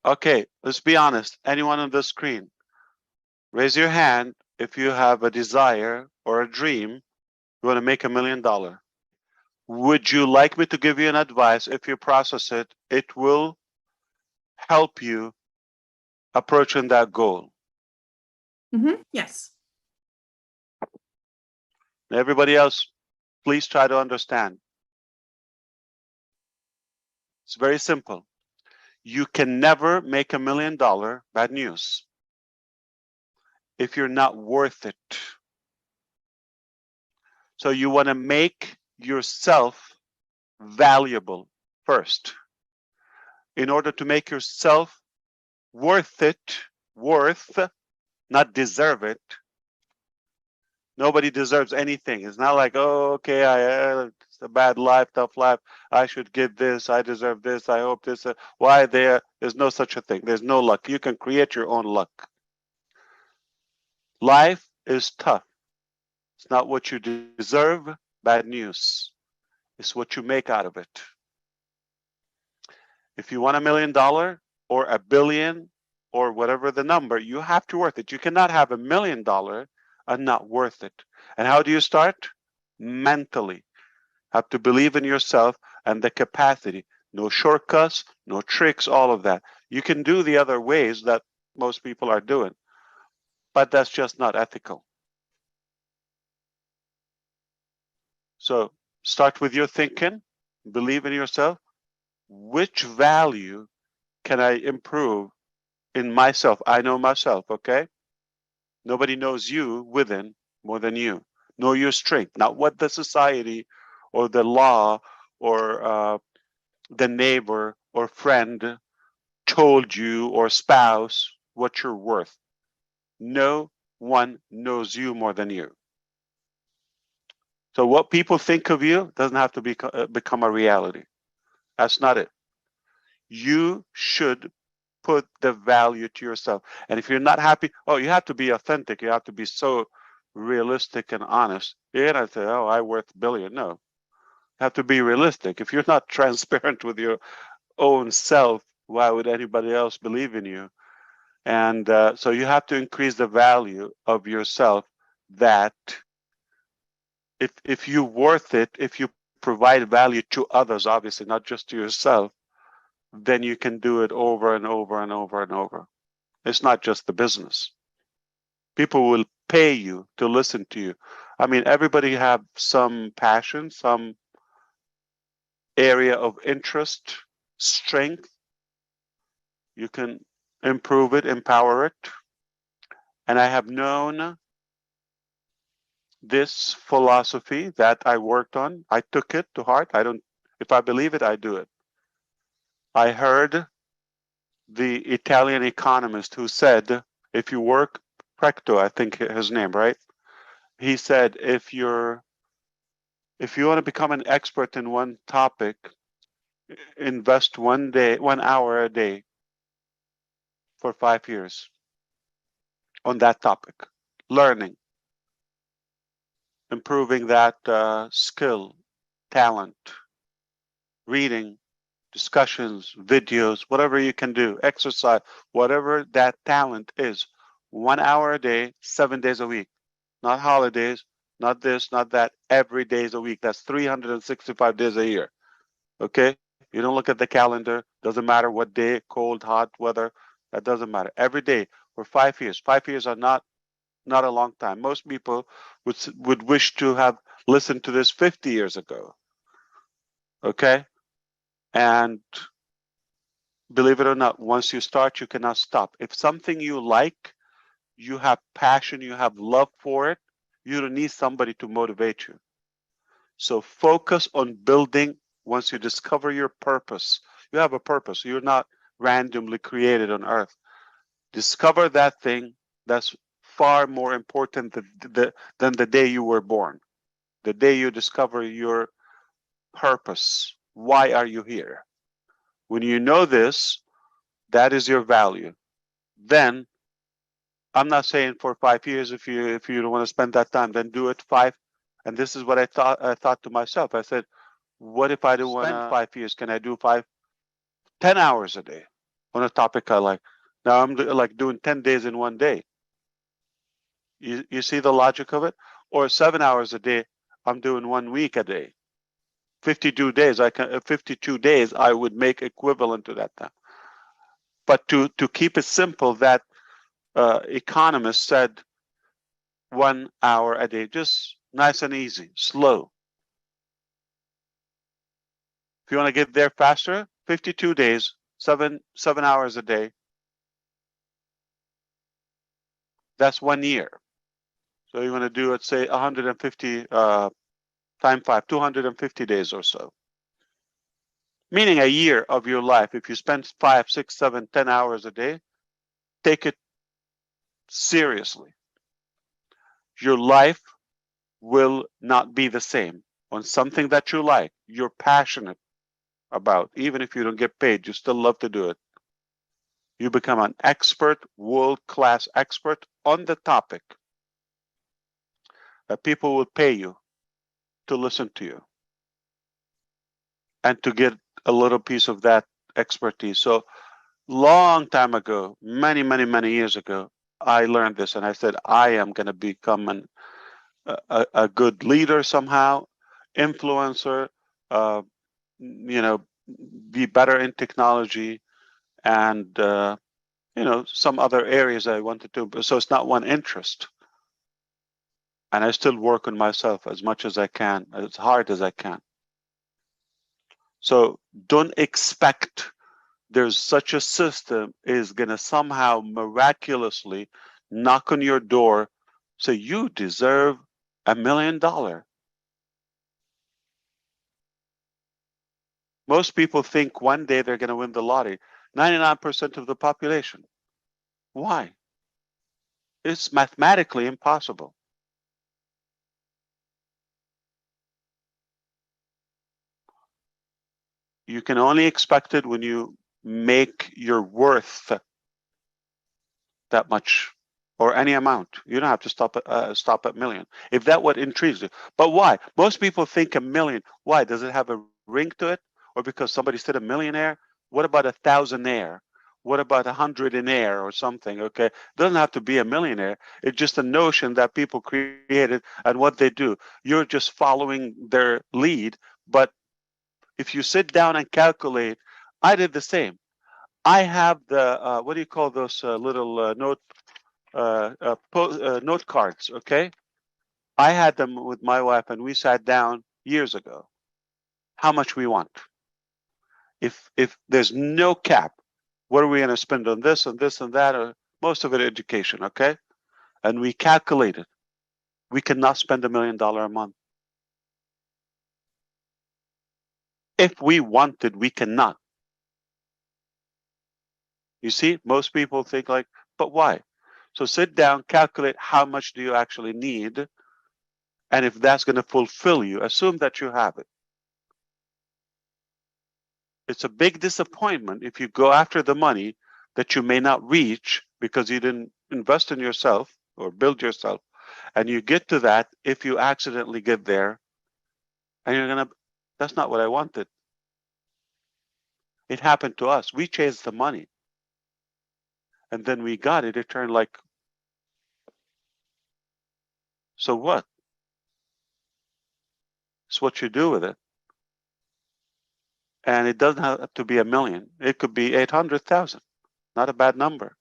Okay, let's be honest. Anyone on the screen, raise your hand if you have a desire or a dream, you want to make $1 million. Would you like me to give you an advice? If you process it, it will help you approaching that goal. Yes. Everybody else, please try to understand. It's very simple. You can never make $1 million, bad news, if you're not worth it. So you want to make yourself valuable first. In order to make yourself worth it, not deserve it. Nobody deserves anything. It's not like, oh, okay, it's a bad life, tough life. I should get this. I deserve this. I hope this. Why there? There's no such a thing. There's no luck. You can create your own luck. Life is tough. It's not what you deserve. Bad news. It's what you make out of it. If you want $1 million or a billion or whatever the number, you have to worth it. You cannot have $1 million and not worth it. And how do you start? Mentally. Have to believe in yourself and the capacity. No shortcuts, no tricks, all of that. You can do the other ways that most people are doing, but that's just not ethical. So start with your thinking, believe in yourself. Which value can I improve in myself? I know myself, okay? Nobody knows you within more than you. Know your strength, not what the society or the law or the neighbor or friend told you or spouse what you're worth. No one knows you more than you. So what people think of you doesn't have to become a reality. That's not it. You should put the value to yourself. And if you're not happy, you have to be authentic. You have to be so realistic and honest. You're gonna say, oh, I worth $1 billion. No. You have to be realistic. If you're not transparent with your own self, why would anybody else believe in you? And so you have to increase the value of yourself, that if you're worth it, if you provide value to others, obviously not just to yourself, then you can do it over and over and over and over. It's not just the business. People will pay you to listen to you. I mean, everybody have some passion, some area of interest, strength. You can improve it, empower it. And I have known this philosophy that I worked on. I took it to heart. If I believe it, I do it. I heard the Italian economist who said, if you work, Precto, I think his name, right? He said, if you want to become an expert in one topic, invest 1 hour a day for 5 years on that topic, learning, improving that skill, talent, reading, discussions, videos, whatever you can do, exercise, whatever that talent is. 1 hour a day, 7 days a week, not holidays, not this, not that, every day is a week. That's 365 days a year. Okay? You don't look at the calendar, doesn't matter what day, cold, hot, weather, that doesn't matter. Every day for 5 years. 5 years are not a long time. Most people would wish to have listened to this 50 years ago. Okay? And believe it or not, once you start, you cannot stop. If something you like, you have passion, you have love for it, you don't need somebody to motivate you. So focus on building. Once you discover your purpose, you have a purpose. You're not randomly created on earth. Discover that thing. That's far more important than the day you were born. The day you discover your purpose. Why are you here? When you know this, that is your value. Then, I'm not saying for 5 years, if you don't want to spend that time, then do it 5. And this is what I thought to myself. I said, what if I don't want to spend 5 years? Can I do 10 hours a day? on a topic I like. Now I'm like doing 10 days in one day. You see the logic of it? Or 7 hours a day, I'm doing 1 week a day. 52 days, 52 days I would make equivalent to that time. But to keep it simple, that economist said 1 hour a day, just nice and easy, slow. If you want to get there faster, 52 days, 7 hours a day. That's 1 year. So you want to do it, say 150 times 5, 250 days or so. Meaning a year of your life, if you spend 5, 6, 7, 10 hours a day, take it seriously. Your life will not be the same on something that you like, you're passionate about. Even if you don't get paid, you still love to do it. You become an expert, world-class expert on the topic that people will pay you to listen to you and to get a little piece of that expertise. So long time ago, many years ago, I learned this and I said, I am going to become a good leader somehow, influencer, uh, be better in technology and, some other areas I wanted to. So it's not one interest. And I still work on myself as much as I can, as hard as I can. So don't expect there's such a system is going to somehow miraculously knock on your door, say you deserve $1 million. Most people think one day they're going to win the lottery. 99% of the population. Why? It's mathematically impossible. You can only expect it when you make your worth that much or any amount. You don't have to stop at million. If that what intrigues you. But why? Most people think a million. Why? Does it have a ring to it? Or because somebody said a millionaire? What about a thousandaire? What about 100-aire or something? Okay, it doesn't have to be a millionaire. It's just a notion that people created and what they do. You're just following their lead. But if you sit down and calculate, I did the same. I have the what do you call those little note cards? Okay, I had them with my wife, and we sat down years ago. How much we want? If there's no cap, what are we going to spend on this and this and that? Or most of it education, okay? And we calculated. We cannot spend $1 million a month. If we wanted, we cannot. You see, most people think like, but why? So sit down, calculate how much do you actually need, and if that's going to fulfill you, assume that you have it. It's a big disappointment if you go after the money that you may not reach because you didn't invest in yourself or build yourself, and you get to that if you accidentally get there, and you're going to, that's not what I wanted. It happened to us. We chased the money, and then we got it. It turned like, so what? It's what you do with it. And it doesn't have to be a million. It could be 800,000. Not a bad number.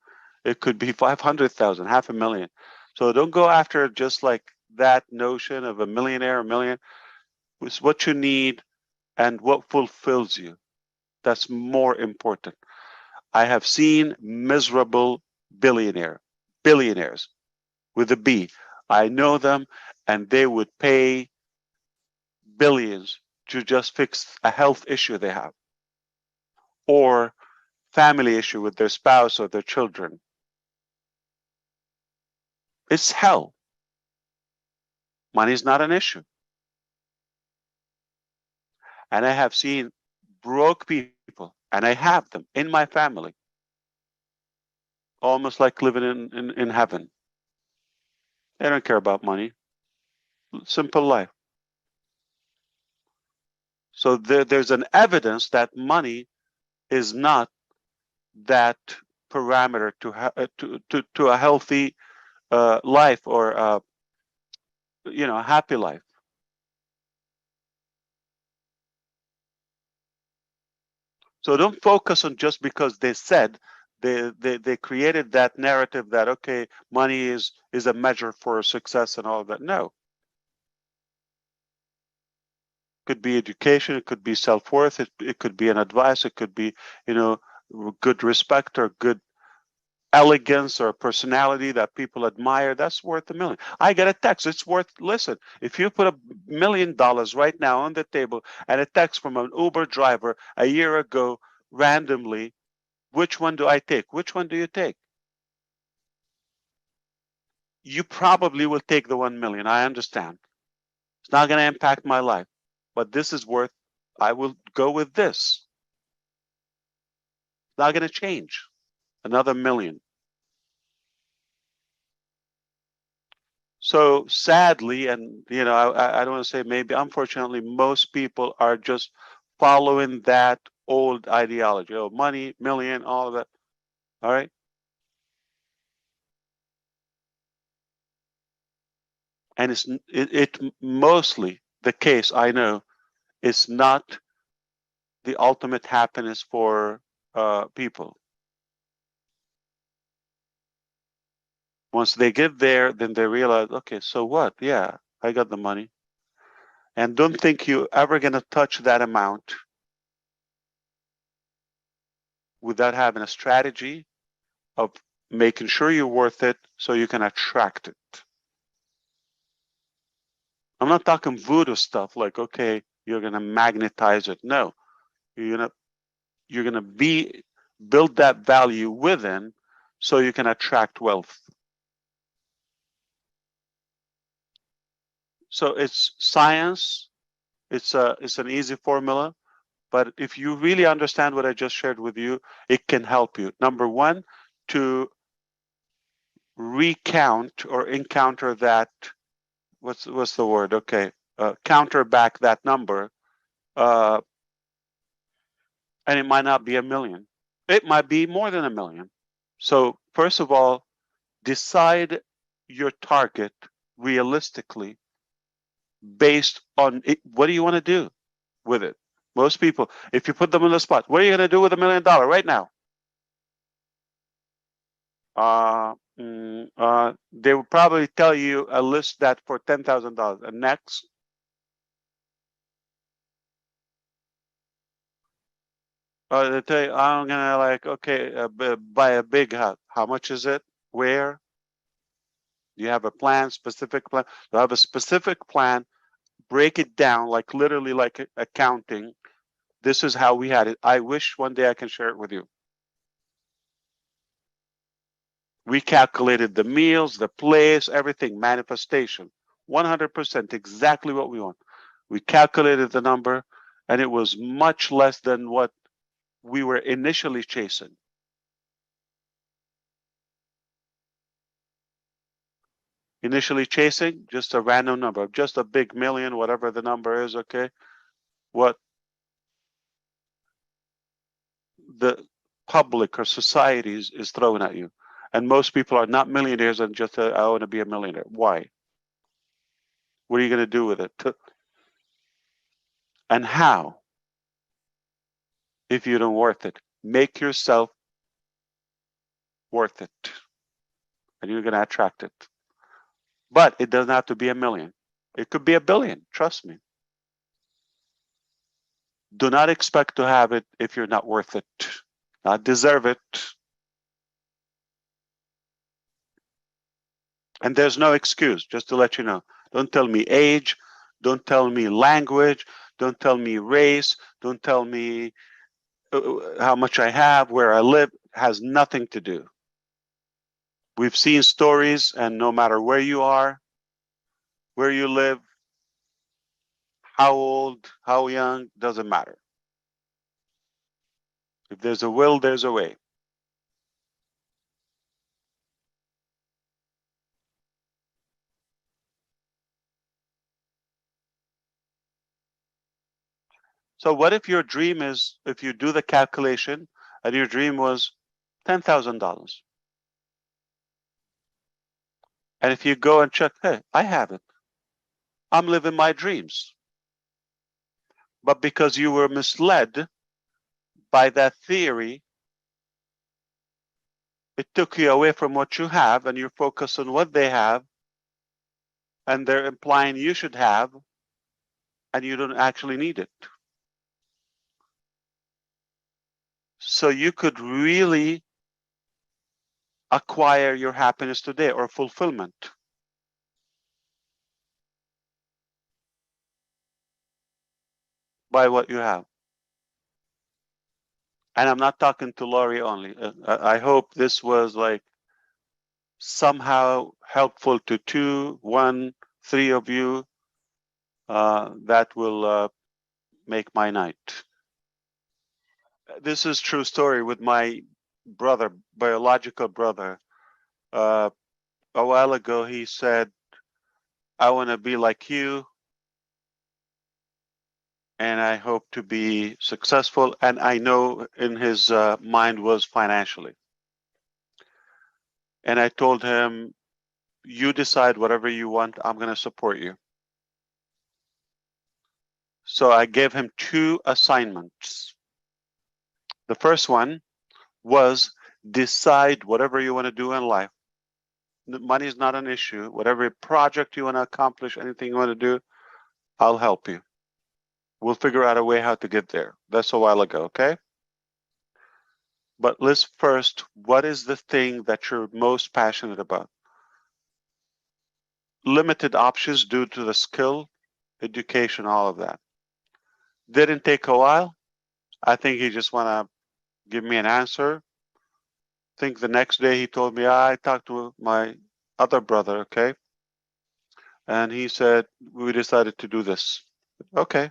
It could be 500,000, half a million. So don't go after just like that notion of a millionaire, a million. It's what you need and what fulfills you. That's more important. I have seen miserable billionaires with a B. I know them, and they would pay billions to just fix a health issue they have or family issue with their spouse or their children. It's hell. Money is not an issue. And I have seen broke people, and I have them in my family, almost like living in heaven. They don't care about money. Simple life. So there's an evidence that money is not that parameter to a healthy life, or a happy life. So don't focus on just because they said, they created that narrative that, okay, money is a measure for success and all of that. No. It could be education, it could be self-worth, it could be an advice, it could be, good respect or good elegance or personality that people admire. That's worth a million. I get a text. It's worth, listen, if you put $1 million right now on the table and a text from an Uber driver a year ago randomly, which one do I take? Which one do you take? You probably will take the 1 million. I understand. It's not going to impact my life, but this is worth, I will go with this. It's not going to change. Another million. So sadly, and I don't want to say maybe, unfortunately, most people are just following that old ideology. Oh, money, million, all of that. All right. And it mostly the case, I know, is not the ultimate happiness for people. Once they get there, then they realize, okay, so what? Yeah, I got the money. And don't think you're ever going to touch that amount without having a strategy of making sure you're worth it so you can attract it. I'm not talking voodoo stuff like, okay, you're going to magnetize it. No, you're going to build that value within so you can attract wealth. So it's science. It's an easy formula. But if you really understand what I just shared with you, it can help you. Number one, to recount or encounter that, what's the word? Okay, counter back that number, and it might not be a million. It might be more than a million. So first of all, decide your target realistically based on it. What do you want to do with it? Most people, if you put them on the spot, what are you going to do with $1 million right now? They will probably tell you a list that for $10,000. And next, they tell you, I'm gonna buy a big house. How much is it? Where? Do you have a plan? Specific plan? You have a specific plan. Break it down, like literally, like accounting. This is how we had it. I wish one day I can share it with you. We calculated the meals, the place, everything, manifestation, 100%, exactly what we want. We calculated the number, and it was much less than what we were initially chasing. Initially chasing just a random number, just a big million, whatever the number is, okay? What the public or society is throwing at you. And most people are not millionaires and just, I want to be a millionaire. Why? What are you going to do with it? And how? If you don't worth it, make yourself worth it, and you're going to attract it. But it doesn't have to be a million. It could be a billion. Trust me. Do not expect to have it if you're not worth it, not deserve it. And there's no excuse, just to let you know. Don't tell me age. Don't tell me language. Don't tell me race. Don't tell me how much I have, where I live. Has nothing to do. We've seen stories, and no matter where you are, where you live, how old, how young, doesn't matter. If there's a will, there's a way. So what if your dream is, if you do the calculation and your dream was $10,000. And if you go and check, hey, I have it. I'm living my dreams. But because you were misled by that theory, it took you away from what you have, and you're focused on what they have, and they're implying you should have, and you don't actually need it. So you could really acquire your happiness today, or fulfillment, by what you have. And I'm not talking to Laurie only. I hope this was like somehow helpful to 2, 1, 3 of you. That will make my night. This is true story with my brother, biological brother. A while ago, he said, I want to be like you, and I hope to be successful. And I know in his mind was financially. And I told him, you decide whatever you want, I'm going to support you. So I gave him 2 assignments. The first one was decide whatever you want to do in life. Money is not an issue. Whatever project you want to accomplish, anything you want to do, I'll help you. We'll figure out a way how to get there. That's a while ago, okay? But let's first, what is the thing that you're most passionate about? Limited options due to the skill, education, all of that. Didn't take a while. I think he just want to give me an answer. I think the next day he told me, I talked to my other brother, okay? And he said, we decided to do this. Okay.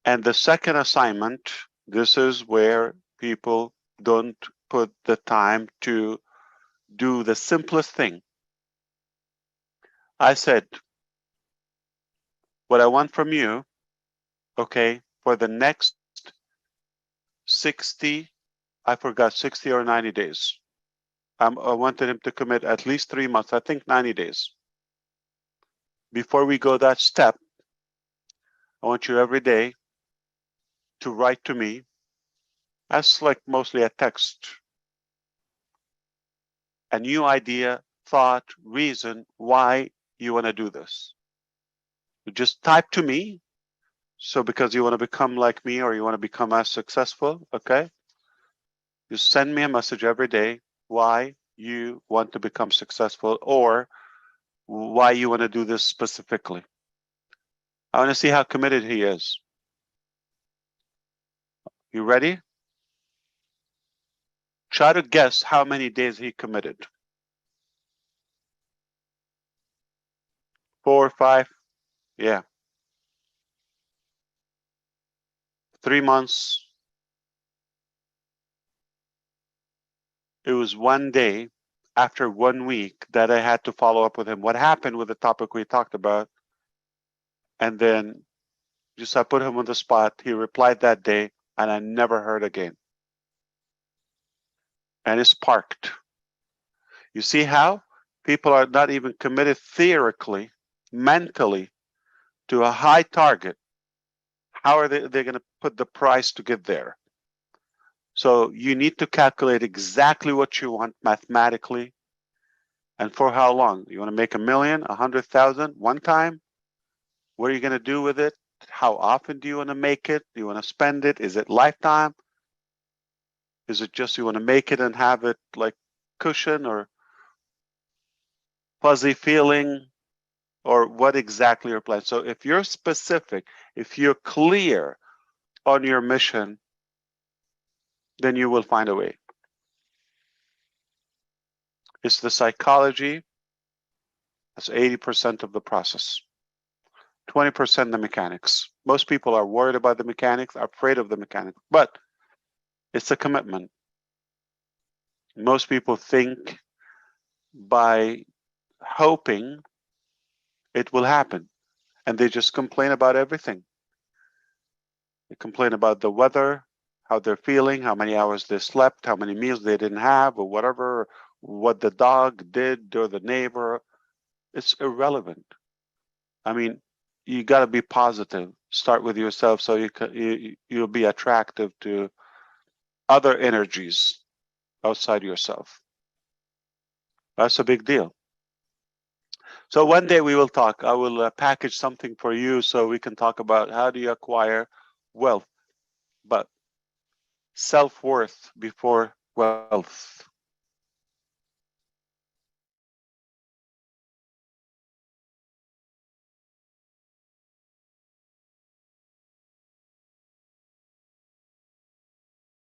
And the second assignment, this is where people don't put the time to do the simplest thing. I said, what I want from you, okay, for the next 60, I forgot, 60 or 90 days. I wanted him to commit at least 3 months, I think 90 days. Before we go that step, I want you every day to write to me. That's like mostly a text. A new idea, thought, reason why you want to do this. You just type to me. So because you want to become like me or you want to become as successful, okay? You send me a message every day why you want to become successful or why you want to do this specifically. I want to see how committed he is. You ready? Try to guess how many days he committed. 4 or 5? Yeah. 3 months. It was 1 day after 1 week that I had to follow up with him. What happened with the topic we talked about? And then just I put him on the spot. He replied that day, and I never heard again. And it's parked. You see how people are not even committed theoretically, mentally, to a high target. How are they're going to put the price to get there? So you need to calculate exactly what you want mathematically and for how long. You want to make $1 million, 100,000 one time? What are you going to do with it? How often do you want to make it? Do you want to spend it? Is it lifetime? Is it just you want to make it and have it like cushion or fuzzy feeling? Or what exactly your plan? So if you're specific, if you're clear on your mission, then you will find a way. It's the psychology. That's 80% of the process. 20% the mechanics. Most people are worried about the mechanics, are afraid of the mechanics, but it's a commitment. Most people think by hoping it will happen, and they just complain about everything. They complain about the weather, how they're feeling, how many hours they slept, how many meals they didn't have, or whatever, what the dog did or the neighbor. It's irrelevant. I mean, you got to be positive. Start with yourself so you'll be attractive to other energies outside yourself. That's a big deal. So one day we will talk. I will package something for you so we can talk about how do you acquire wealth, but self-worth before wealth.